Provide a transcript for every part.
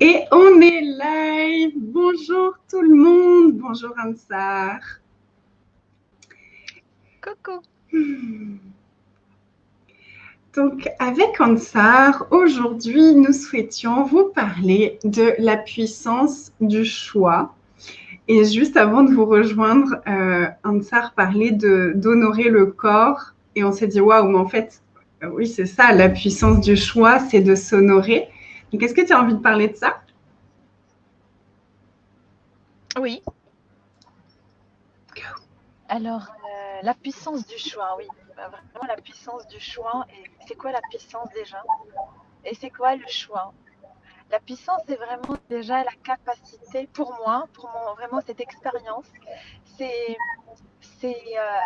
Et on est live. Bonjour tout le monde. Bonjour Ansar. Coucou. Donc avec Ansar, aujourd'hui nous souhaitions vous parler de la puissance du choix. Et juste avant de vous rejoindre, Ansar parlait d'honorer le corps. Et on s'est dit, waouh, mais en fait, oui, c'est ça, la puissance du choix, c'est de s'honorer. Donc, est-ce que tu as envie de parler de ça? Oui. Alors, la puissance du choix, oui. Vraiment la puissance du choix. Et c'est quoi la puissance déjà? Et c'est quoi le choix? La puissance, c'est vraiment déjà la capacité, pour moi, vraiment cette expérience, c'est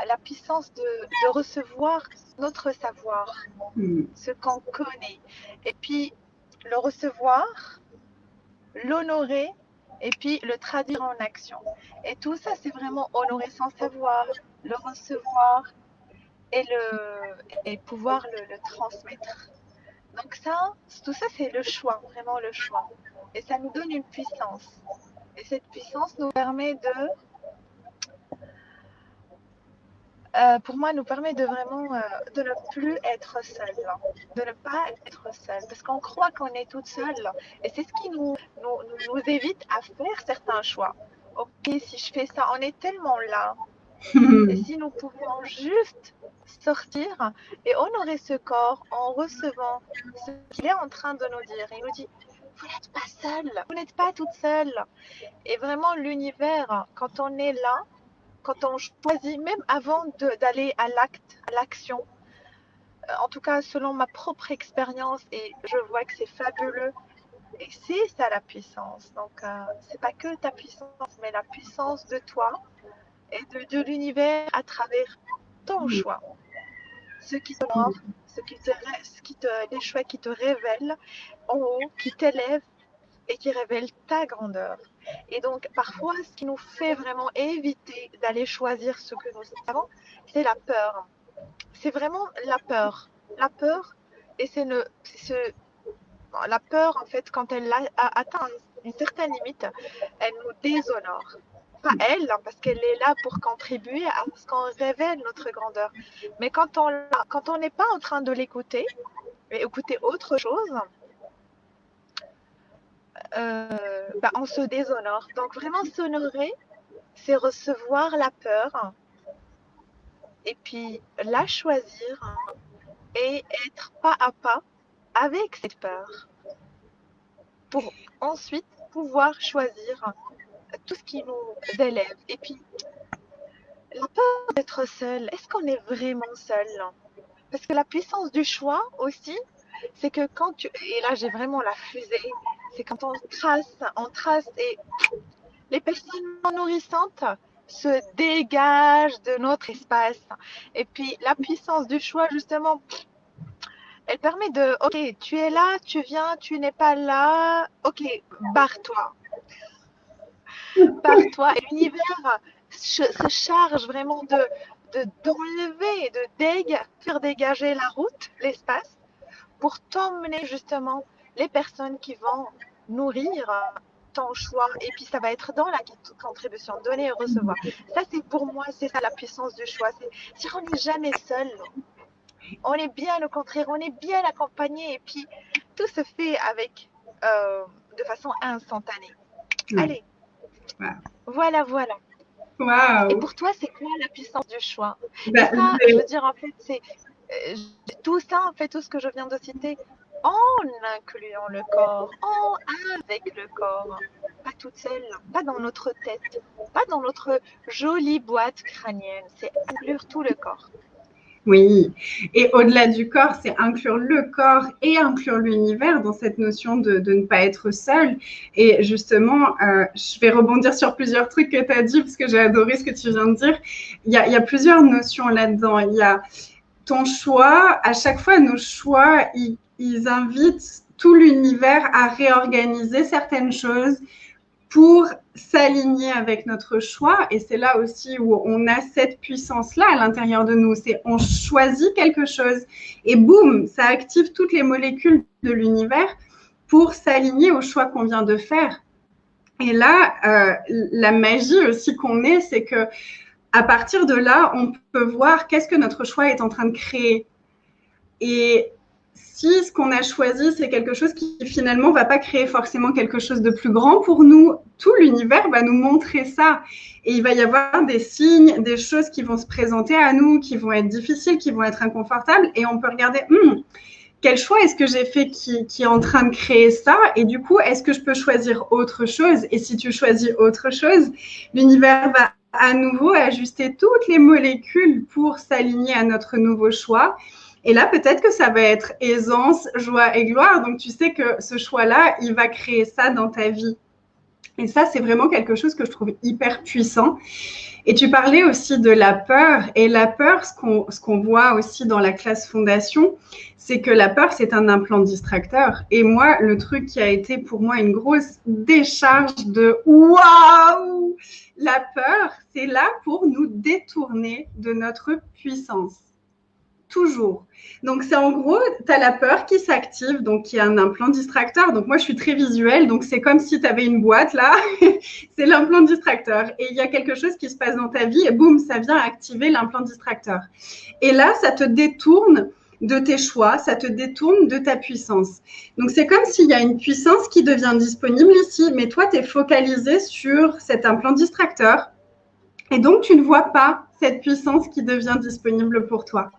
la puissance de recevoir notre savoir, ce qu'on connaît. Et puis, le recevoir, l'honorer et puis le traduire en action. Et tout ça, c'est vraiment honorer son savoir, le recevoir et pouvoir le transmettre. Donc ça, tout ça, c'est le choix, vraiment le choix. Et ça nous donne une puissance. Et cette puissance nous permet pour moi, nous permet de vraiment de ne plus être seul, de ne pas être seul, parce qu'on croit qu'on est toute seule, et c'est ce qui nous évite à faire certains choix. Ok, si je fais ça, on est tellement là, et si nous pouvions juste sortir et honorer ce corps en recevant ce qu'il est en train de nous dire, il nous dit, vous n'êtes pas seul, vous n'êtes pas toute seule, et vraiment l'univers, quand on est là, quand on choisit, même avant d'aller à l'acte, à l'action, en tout cas selon ma propre expérience, et je vois que c'est fabuleux, et c'est ça la puissance. Donc, c'est pas que ta puissance, mais la puissance de toi et de l'univers à travers ton choix. Ce qui te montre, les choix qui te révèlent en haut, qui t'élèvent et qui révèlent ta grandeur. Et donc, parfois, ce qui nous fait vraiment éviter d'aller choisir ce que nous savons, c'est la peur. C'est vraiment la peur. La peur, et la peur, en fait, quand elle atteint une certaine limite, elle nous déshonore. Pas elle, hein, parce qu'elle est là pour contribuer à ce qu'on révèle notre grandeur. Mais quand on n'est pas en train de l'écouter, et écouter autre chose, on se déshonore. Donc vraiment s'honorer, c'est recevoir la peur et puis la choisir et être pas à pas avec cette peur pour ensuite pouvoir choisir tout ce qui nous élève. Et puis la peur d'être seul, est-ce qu'on est vraiment seul? Parce que la puissance du choix aussi, c'est que et là j'ai vraiment la fusée, c'est quand on trace et les personnes non nourrissantes se dégagent de notre espace. Et puis la puissance du choix, justement, elle permet de, ok, tu es là, tu viens, tu n'es pas là, ok, barre-toi. Barre-toi. Et l'univers se charge vraiment d'enlever, faire dégager la route, l'espace, pour t'emmener justement les personnes qui vont nourrir ton choix. Et puis ça va être dans la contribution, donner et recevoir. Ça, c'est pour moi, c'est ça la puissance du choix. C'est qu'on n'est jamais seul. On est bien au contraire, on est bien accompagné. Et puis tout se fait de façon instantanée. Ouais. Allez, Wow. voilà, voilà. Et Wow. pour toi, c'est quoi la puissance du choix? Et Bah, ça, je veux dire, en fait, c'est tout ça, en fait, tout ce que je viens de citer, en incluant le corps, avec le corps, pas toute seule, pas dans notre tête, pas dans notre jolie boîte crânienne, c'est inclure tout le corps. oui, et au-delà du corps, c'est inclure le corps et inclure l'univers dans cette notion de ne pas être seul. Et justement, je vais rebondir sur plusieurs trucs que tu as dit parce que j'ai adoré ce que tu viens de dire. Il y a plusieurs notions là-dedans. Il y a ton choix, à chaque fois, nos choix, ils invitent tout l'univers à réorganiser certaines choses pour s'aligner avec notre choix. Et c'est là aussi où on a cette puissance-là à l'intérieur de nous. C'est on choisit quelque chose et boum, ça active toutes les molécules de l'univers pour s'aligner au choix qu'on vient de faire. Et là, la magie aussi qu'on est, c'est que à partir de là, on peut voir qu'est-ce que notre choix est en train de créer. Et si ce qu'on a choisi, c'est quelque chose qui finalement ne va pas créer forcément quelque chose de plus grand pour nous, tout l'univers va nous montrer ça. Et il va y avoir des signes, des choses qui vont se présenter à nous, qui vont être difficiles, qui vont être inconfortables. Et on peut regarder, quel choix est-ce que j'ai fait qui est en train de créer ça? Et du coup, est-ce que je peux choisir autre chose? Et si tu choisis autre chose, l'univers va à nouveau ajuster toutes les molécules pour s'aligner à notre nouveau choix. Et là, peut-être que ça va être aisance, joie et gloire. Donc, tu sais que ce choix-là, il va créer ça dans ta vie. Et ça, c'est vraiment quelque chose que je trouve hyper puissant. Et tu parlais aussi de la peur. Et la peur, ce qu'on voit aussi dans la classe fondation, c'est que la peur, c'est un implant distracteur. Et moi, le truc qui a été pour moi une grosse décharge de waouh, la peur, c'est là pour nous détourner de notre puissance. Toujours. Donc, c'est en gros, tu as la peur qui s'active, donc qui est un implant distracteur. Donc, moi, je suis très visuelle, donc c'est comme si tu avais une boîte là, c'est l'implant distracteur. Et il y a quelque chose qui se passe dans ta vie et boum, ça vient activer l'implant distracteur. Et là, ça te détourne de tes choix, ça te détourne de ta puissance. Donc, c'est comme s'il y a une puissance qui devient disponible ici, mais toi, tu es focalisé sur cet implant distracteur. Et donc, tu ne vois pas cette puissance qui devient disponible pour toi.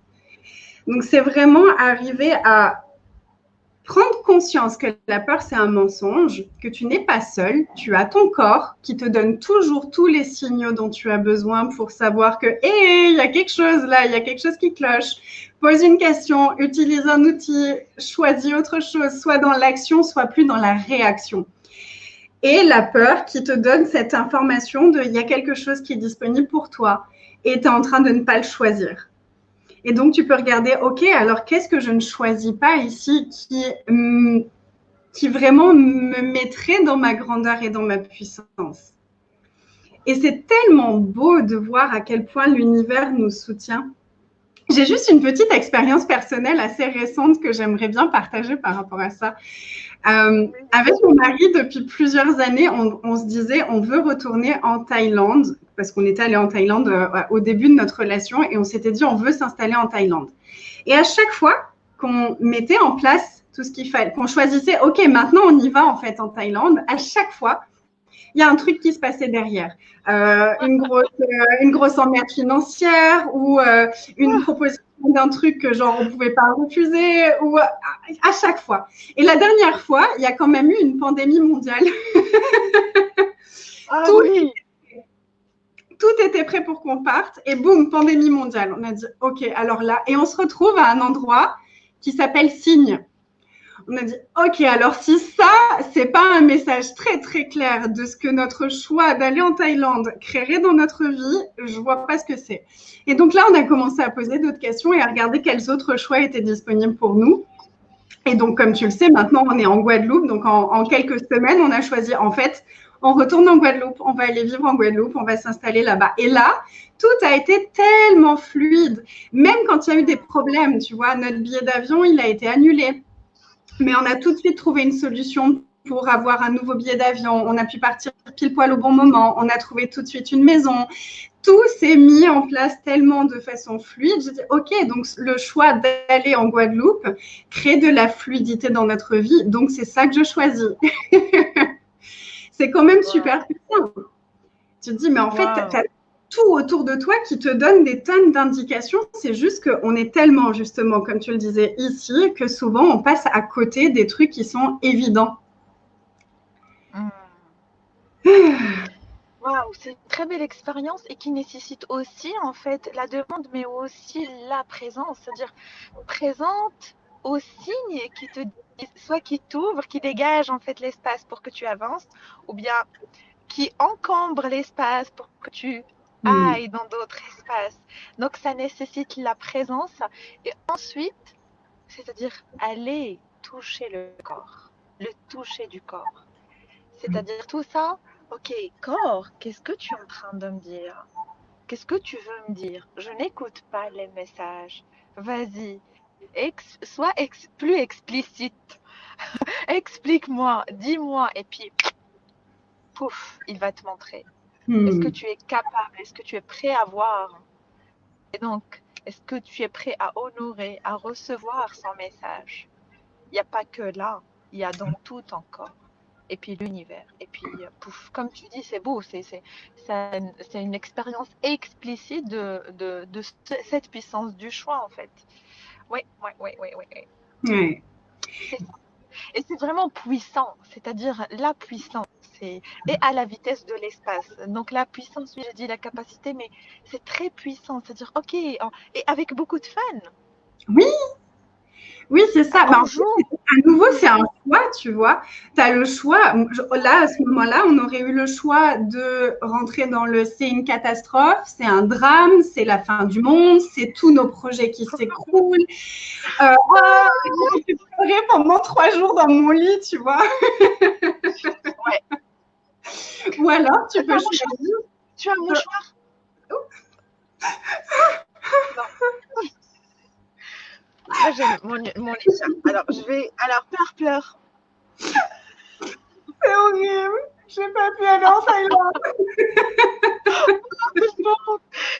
Donc, c'est vraiment arriver à prendre conscience que la peur, c'est un mensonge, que tu n'es pas seul, tu as ton corps qui te donne toujours tous les signaux dont tu as besoin pour savoir que, il y a quelque chose là, il y a quelque chose qui cloche. Pose une question, utilise un outil, choisis autre chose, soit dans l'action, soit plus dans la réaction. Et la peur qui te donne cette information de, il y a quelque chose qui est disponible pour toi et tu es en train de ne pas le choisir. Et donc, tu peux regarder, OK, alors qu'est-ce que je ne choisis pas ici qui vraiment me mettrait dans ma grandeur et dans ma puissance? Et c'est tellement beau de voir à quel point l'univers nous soutient. J'ai juste une petite expérience personnelle assez récente que j'aimerais bien partager par rapport à ça. Avec mon mari, depuis plusieurs années, on se disait on veut retourner en Thaïlande parce qu'on était allé en Thaïlande au début de notre relation et on s'était dit on veut s'installer en Thaïlande. Et à chaque fois qu'on mettait en place tout ce qu'il fallait, qu'on choisissait, OK, maintenant on y va en fait en Thaïlande, à chaque fois, il y a un truc qui se passait derrière. Une grosse emmerde financière ou une proposition d'un truc que genre on pouvait pas refuser ou à chaque fois. Et la dernière fois, il y a quand même eu une pandémie mondiale. Tout était prêt pour qu'on parte et boum, pandémie mondiale. On a dit OK, alors là, et on se retrouve à un endroit qui s'appelle Signe. On a dit, OK, alors si ça, c'est pas un message très, très clair de ce que notre choix d'aller en Thaïlande créerait dans notre vie, je vois pas ce que c'est. Et donc là, on a commencé à poser d'autres questions et à regarder quels autres choix étaient disponibles pour nous. Et donc, comme tu le sais, maintenant, on est en Guadeloupe. Donc, en quelques semaines, on a choisi, en fait, on retourne en Guadeloupe, on va aller vivre en Guadeloupe, on va s'installer là-bas. Et là, tout a été tellement fluide. Même quand il y a eu des problèmes, tu vois, notre billet d'avion, il a été annulé. Mais on a tout de suite trouvé une solution pour avoir un nouveau billet d'avion. On a pu partir pile poil au bon moment. On a trouvé tout de suite une maison. Tout s'est mis en place tellement de façon fluide. J'ai dit, OK, donc le choix d'aller en Guadeloupe crée de la fluidité dans notre vie. Donc, c'est ça que je choisis. C'est quand même super puissant. Tu te dis, mais en fait, tu as tout autour de toi qui te donne des tonnes d'indications. C'est juste qu'on est tellement, justement, comme tu le disais ici, que souvent, on passe à côté des trucs qui sont évidents. Waouh, c'est une très belle expérience et qui nécessite aussi, en fait, la demande, mais aussi la présence. C'est-à-dire, présente aux signes qui te disent, soit qui t'ouvrent, qui dégagent, en fait, l'espace pour que tu avances, ou bien qui encombrent l'espace pour que tu ailles dans d'autres espaces. Donc, ça nécessite la présence. Et ensuite, c'est-à-dire aller toucher le corps, le toucher du corps. C'est-à-dire tout ça, ok, corps, qu'est-ce que tu es en train de me dire? Qu'est-ce que tu veux me dire? Je n'écoute pas les messages. Vas-y, sois plus explicite. explique-moi, dis-moi. Et puis, pouf, il va te montrer. Est-ce que tu es capable? Est-ce que tu es prêt à voir? Et donc, est-ce que tu es prêt à honorer, à recevoir son message? Il n'y a pas que là, il y a dans tout encore. Et puis l'univers. Et puis, pouf, comme tu dis, c'est beau. C'est une expérience explicite de cette puissance du choix, en fait. Oui, oui, oui, oui, oui. Ouais. C'est ça. Et c'est vraiment puissant, c'est-à-dire la puissance. Et à la vitesse de l'espace. Donc la puissance, oui, j'ai dit la capacité, mais c'est très puissant. C'est-à-dire, ok, et avec beaucoup de fun. Oui, oui, c'est ça. On joue. À nouveau, c'est un choix, tu vois. Tu as le choix. Là, à ce moment-là, on aurait eu le choix de rentrer dans le c'est une catastrophe, c'est un drame, c'est la fin du monde, c'est tous nos projets qui s'écroulent. J'ai pleuré pendant 3 jours dans mon lit, tu vois. Ouais. Ou alors, tu peux choisir. Tu as un mouchoir? Non. Moi, j'ai mon écharpe. Alors, pleure. C'est horrible. J'ai pas pu aller en Thaïlande.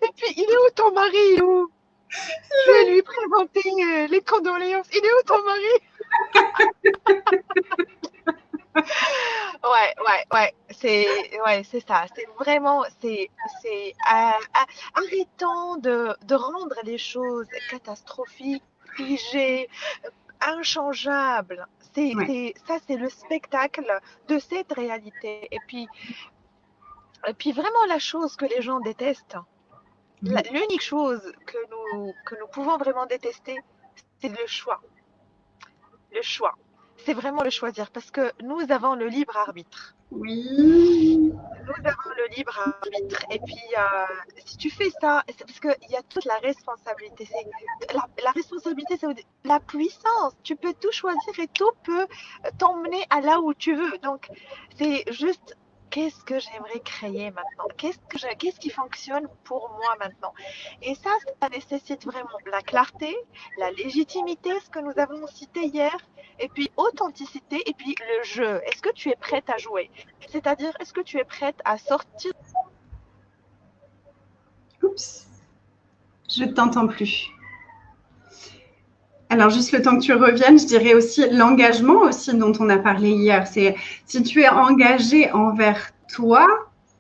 Et puis, il est où ton mari? Il est où? Je vais lui présenter les condoléances. Il est où ton mari? Ouais. C'est ça. C'est vraiment, arrêtons de rendre les choses catastrophiques, figées, inchangeables. Ça, c'est le spectacle de cette réalité. Et puis vraiment la chose que les gens détestent, l'unique chose que nous pouvons vraiment détester, c'est le choix. Le choix. C'est vraiment le choisir parce que nous avons le libre arbitre. Oui. Nous avons le libre arbitre. Et puis, si tu fais ça, c'est parce qu'il y a toute la responsabilité. La responsabilité, c'est la puissance. Tu peux tout choisir et tout peut t'emmener à là où tu veux. Donc, c'est juste qu'est-ce que j'aimerais créer maintenant? Qu'est-ce qui fonctionne pour moi maintenant? Et ça nécessite vraiment la clarté, la légitimité, ce que nous avons cité hier, et puis authenticité, et puis le jeu. Est-ce que tu es prête à jouer? C'est-à-dire, est-ce que tu es prête à sortir? Oups, je ne t'entends plus. Alors, juste le temps que tu reviennes, je dirais aussi l'engagement aussi dont on a parlé hier. C'est si tu es engagé envers toi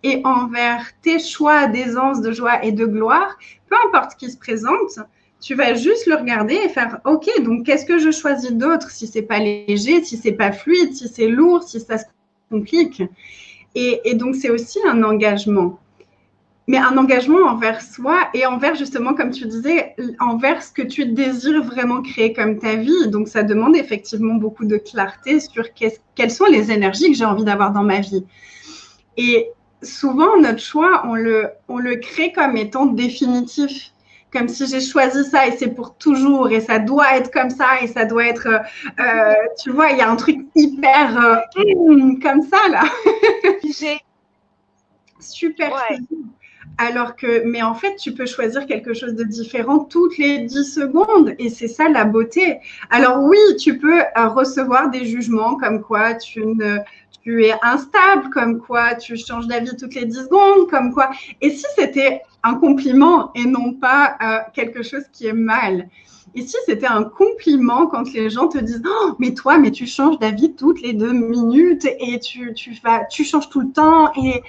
et envers tes choix d'aisance, de joie et de gloire, peu importe ce qui se présente, tu vas juste le regarder et faire OK, donc qu'est-ce que je choisis d'autre si c'est pas léger, si c'est pas fluide, si c'est lourd, si ça se complique. Et donc, c'est aussi un engagement. Mais un engagement envers soi et envers justement, comme tu disais, envers ce que tu désires vraiment créer comme ta vie. Donc, ça demande effectivement beaucoup de clarté sur quelles sont les énergies que j'ai envie d'avoir dans ma vie. Et souvent, notre choix, on le crée comme étant définitif. Comme si j'ai choisi ça et c'est pour toujours et ça doit être comme ça et ça doit être, tu vois, il y a un truc hyper comme ça là. Super. Ouais. Alors que, mais en fait, tu peux choisir quelque chose de différent toutes les 10 secondes et c'est ça la beauté. Alors oui, tu peux recevoir des jugements comme quoi tu es instable, comme quoi tu changes d'avis toutes les 10 secondes, comme quoi. Et si c'était un compliment et non pas quelque chose qui est mal? Et si c'était un compliment quand les gens te disent oh, mais toi, mais tu changes d'avis toutes les 2 minutes et tu changes tout le temps. Et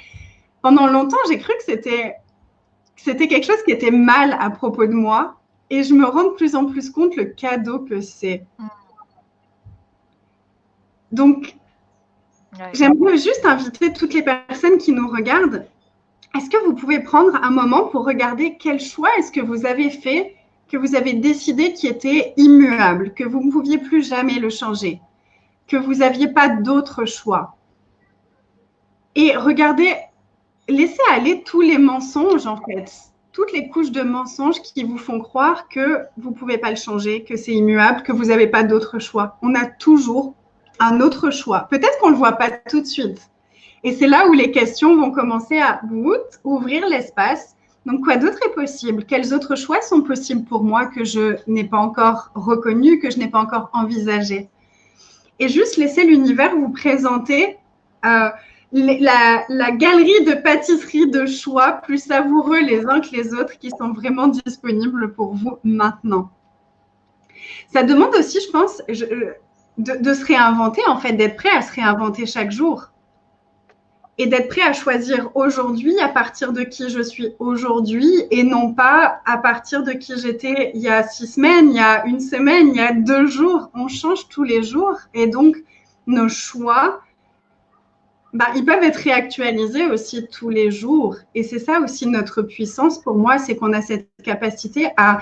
pendant longtemps, j'ai cru que c'était quelque chose qui était mal à propos de moi. Et je me rends de plus en plus compte le cadeau que c'est. Donc, j'aimerais juste inviter toutes les personnes qui nous regardent. Est-ce que vous pouvez prendre un moment pour regarder quel choix est-ce que vous avez fait, que vous avez décidé qui était immuable, que vous ne pouviez plus jamais le changer, que vous n'aviez pas d'autre choix? Et regardez, laissez aller tous les mensonges, en fait, toutes les couches de mensonges qui vous font croire que vous ne pouvez pas le changer, que c'est immuable, que vous n'avez pas d'autre choix. On a toujours un autre choix. Peut-être qu'on ne le voit pas tout de suite. Et c'est là où les questions vont commencer à ouvrir l'espace. Donc, quoi d'autre est possible? Quels autres choix sont possibles pour moi que je n'ai pas encore reconnus, que je n'ai pas encore envisagés? et juste laisser l'univers vous présenter la galerie de pâtisseries de choix plus savoureux les uns que les autres qui sont vraiment disponibles pour vous maintenant. Ça demande aussi, je pense, de se réinventer, en fait, d'être prêt à se réinventer chaque jour. Et d'être prêt à choisir aujourd'hui à partir de qui je suis aujourd'hui et non pas à partir de qui j'étais il y a 6 semaines, il y a 1 semaine, il y a 2 jours. On change tous les jours et donc nos choix, ils peuvent être réactualisés aussi tous les jours. Et c'est ça aussi notre puissance pour moi, c'est qu'on a cette capacité à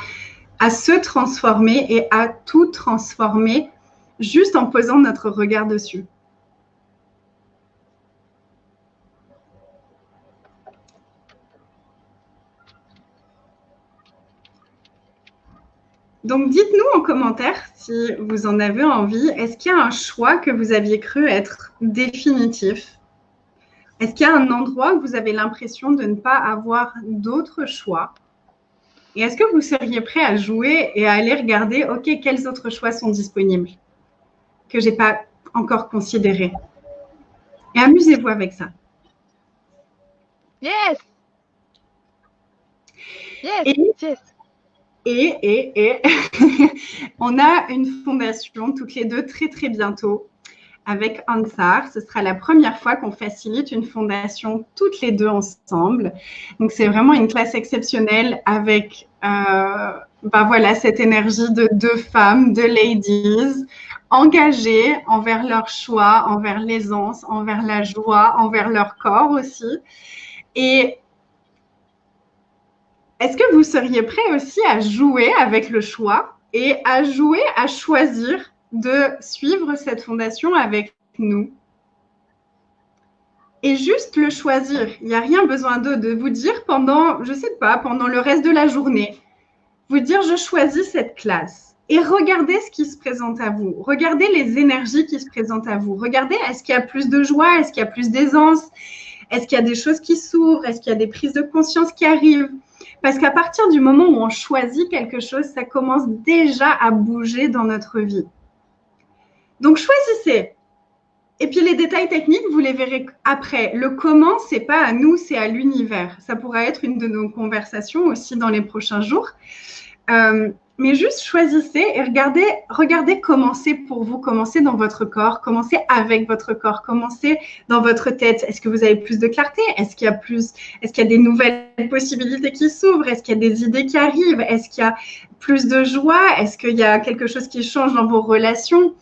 se transformer et à tout transformer juste en posant notre regard dessus. Donc, dites-nous en commentaire si vous en avez envie. Est-ce qu'il y a un choix que vous aviez cru être définitif? Est-ce qu'il y a un endroit où vous avez l'impression de ne pas avoir d'autres choix? Et est-ce que vous seriez prêt à jouer et à aller regarder, OK, quels autres choix sont disponibles que je n'ai pas encore considérés? Et amusez-vous avec ça. Yes! Yes! Et on a une fondation toutes les deux très, très bientôt avec Ansar. Ce sera la première fois qu'on facilite une fondation toutes les deux ensemble. Donc, c'est vraiment une classe exceptionnelle avec cette énergie de 2 femmes, de ladies, engagées envers leur choix, envers l'aisance, envers la joie, envers leur corps aussi. Et est-ce que vous seriez prêt aussi à jouer avec le choix et à jouer à choisir de suivre cette fondation avec nous? Et juste le choisir. Il n'y a rien besoin de vous dire pendant, je ne sais pas, pendant le reste de la journée. Vous dire, je choisis cette classe. Et regardez ce qui se présente à vous. Regardez les énergies qui se présentent à vous. Regardez, est-ce qu'il y a plus de joie? Est-ce qu'il y a plus d'aisance? Est-ce qu'il y a des choses qui s'ouvrent? Est-ce qu'il y a des prises de conscience qui arrivent? Parce qu'à partir du moment où on choisit quelque chose, ça commence déjà à bouger dans notre vie. Donc, choisissez. Et puis, les détails techniques, vous les verrez après. Le comment, ce n'est pas à nous, c'est à l'univers. Ça pourra être une de nos conversations aussi dans les prochains jours. Mais juste choisissez et regardez comment c'est pour vous. Commencez dans votre corps, commencez avec votre corps, commencez dans votre tête. Est-ce que vous avez plus de clarté? Est-ce qu'il y a des nouvelles possibilités qui s'ouvrent? Est-ce qu'il y a des idées qui arrivent? Est-ce qu'il y a plus de joie? Est-ce qu'il y a quelque chose qui change dans vos relations?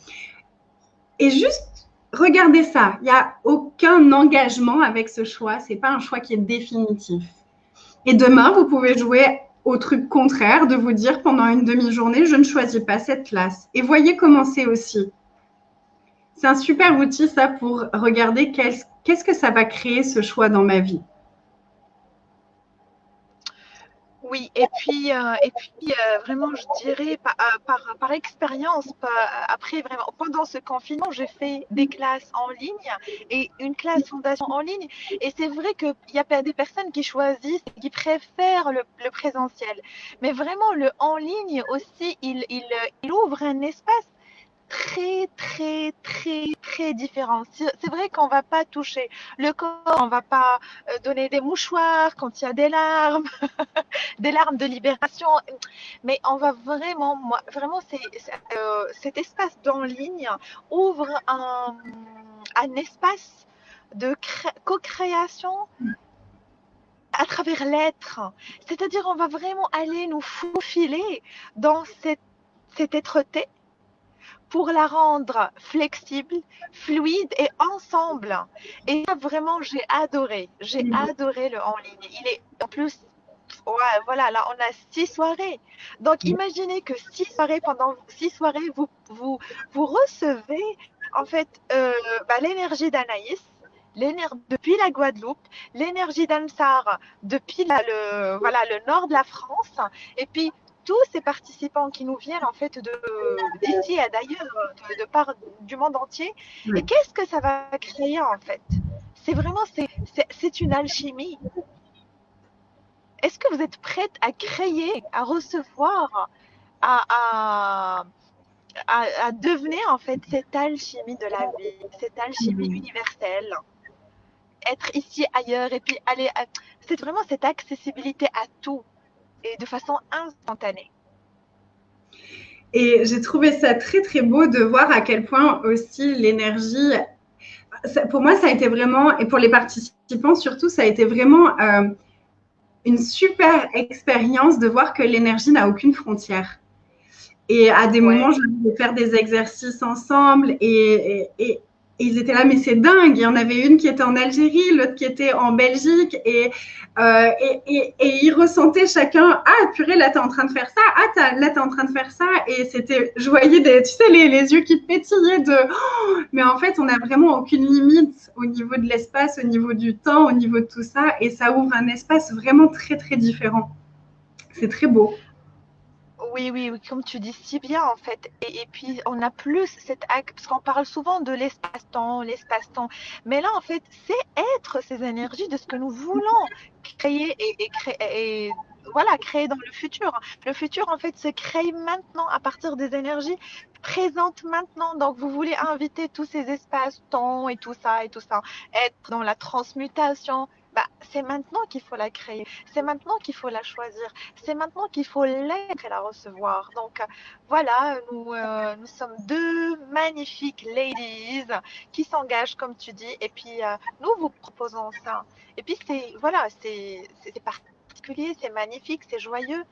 Et juste regardez ça. Il n'y a aucun engagement avec ce choix. Ce n'est pas un choix qui est définitif. Et demain, vous pouvez jouer au truc contraire, de vous dire pendant une demi-journée, je ne choisis pas cette classe. Et voyez comment c'est aussi. C'est un super outil, ça, pour regarder qu'est-ce que ça va créer, ce choix dans ma vie. Oui, et puis vraiment, je dirais par expérience, après vraiment, pendant ce confinement, j'ai fait des classes en ligne et une classe fondation en ligne. Et c'est vrai qu'il y a des personnes qui choisissent, qui préfèrent le présentiel. Mais vraiment, le en ligne aussi, il ouvre un espace très, très, très, très différent. C'est vrai qu'on va pas toucher le corps, on va pas donner des mouchoirs quand il y a des larmes, des larmes de libération, mais on va vraiment, cet espace d'en ligne ouvre un espace de co-création à travers l'être. C'est-à-dire, on va vraiment aller nous faufiler dans cette être-té pour la rendre flexible, fluide et ensemble. Et ça, vraiment, j'ai adoré le en ligne. Il est en plus, ouais, voilà, là, on a 6 soirées. Donc, imaginez que 6 soirées, pendant 6 soirées, vous recevez, en fait, l'énergie d'Anaïs, depuis la Guadeloupe, l'énergie d'Ansar depuis le nord de la France, et puis tous ces participants qui nous viennent en fait d'ici et d'ailleurs, de part du monde entier. Oui. Et qu'est-ce que ça va créer en fait? C'est une alchimie. Est-ce que vous êtes prête à créer, à recevoir, à à devenir en fait cette alchimie de la vie, cette alchimie universelle. Être ici, ailleurs, et puis aller. C'est vraiment cette accessibilité à tout et de façon instantanée. Et j'ai trouvé ça très, très beau de voir à quel point aussi l'énergie, pour moi, ça a été vraiment, et pour les participants surtout, ça a été vraiment une super expérience de voir que l'énergie n'a aucune frontière. Et à des moments, je voulais faire des exercices ensemble et ils étaient là, mais c'est dingue. Il y en avait une qui était en Algérie, l'autre qui était en Belgique et ils ressentaient chacun, ah purée, là t'es en train de faire ça, ah là t'es en train de faire ça. Et c'était, je voyais tu sais, les yeux qui pétillaient mais en fait, on n'a vraiment aucune limite au niveau de l'espace, au niveau du temps, au niveau de tout ça. Et ça ouvre un espace vraiment très, très différent. C'est très beau. Oui, oui, oui, comme tu dis si bien en fait. Et puis on a plus cette acte, parce qu'on parle souvent de l'espace-temps. Mais là en fait, c'est être ces énergies de ce que nous voulons créer et voilà, créer dans le futur. Le futur en fait se crée maintenant à partir des énergies présentes maintenant. Donc vous voulez inviter tous ces espaces-temps et tout ça, être dans la transmutation. Bah, c'est maintenant qu'il faut la créer, c'est maintenant qu'il faut la choisir, c'est maintenant qu'il faut l'être et la recevoir. Donc voilà, nous sommes deux magnifiques ladies qui s'engagent, comme tu dis, et puis nous vous proposons ça. Et puis c'est particulier, c'est magnifique, c'est joyeux.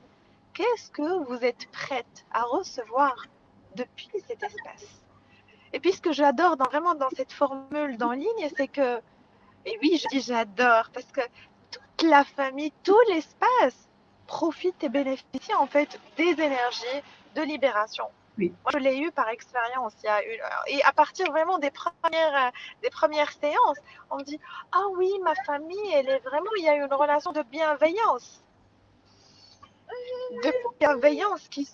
Qu'est-ce que vous êtes prête à recevoir depuis cet espace? Et puis ce que j'adore vraiment dans cette formule d'en ligne, c'est que, et oui, je dis j'adore, parce que toute la famille, tout l'espace profite et bénéficie en fait des énergies de libération. Oui. Moi, je l'ai eu par expérience. Et à partir vraiment des premières séances, on me dit ah oui, ma famille, elle est vraiment, il y a une relation de bienveillance, qui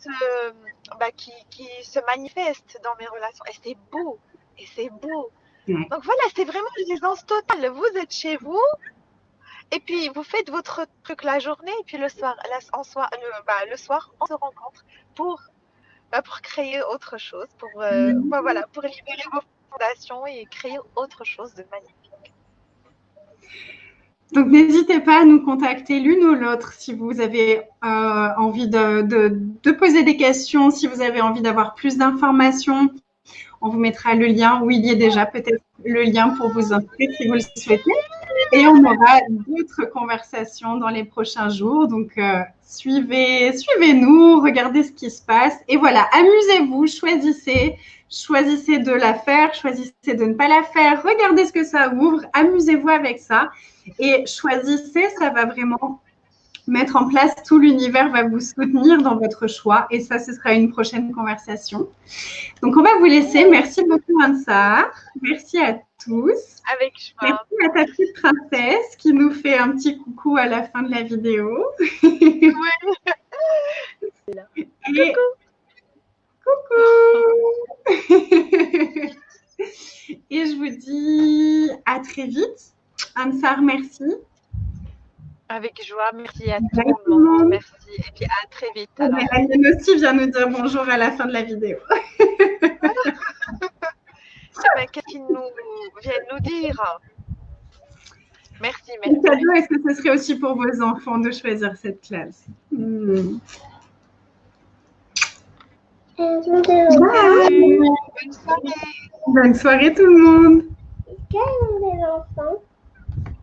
se manifeste dans mes relations. Et c'est beau, Ouais. Donc voilà, c'est vraiment l'aisance totale. Vous êtes chez vous. Et puis, vous faites votre truc la journée, et puis le soir, le soir, on se rencontre pour créer autre chose, pour libérer vos fondations et créer autre chose de magnifique. Donc, n'hésitez pas à nous contacter l'une ou l'autre si vous avez envie de poser des questions, si vous avez envie d'avoir plus d'informations. On vous mettra le lien, où il y est déjà peut-être le lien pour vous inscrire si vous le souhaitez. Et on aura d'autres conversations dans les prochains jours. Donc, suivez-nous, regardez ce qui se passe. Et voilà, amusez-vous, choisissez de la faire, choisissez de ne pas la faire. Regardez ce que ça ouvre, amusez-vous avec ça. Et choisissez, ça va vraiment mettre en place, tout l'univers va vous soutenir dans votre choix. Et ça, ce sera une prochaine conversation. Donc, on va vous laisser. Merci beaucoup, Ansar. Merci à tous. Avec joie. Merci à ta petite princesse qui nous fait un petit coucou à la fin de la vidéo. Oui. Et... Coucou. Et je vous dis à très vite. Ansar, merci. Avec joie, merci à tout le monde. Merci. Et puis à très vite. Aliane aussi vient nous dire bonjour à la fin de la vidéo. Qu'est-ce qu'ils viennent nous dire? Merci. Cadeau, est-ce que ce serait aussi pour vos enfants de choisir cette classe? Bonne soirée. Bonne soirée tout le monde. Quels sont les enfants?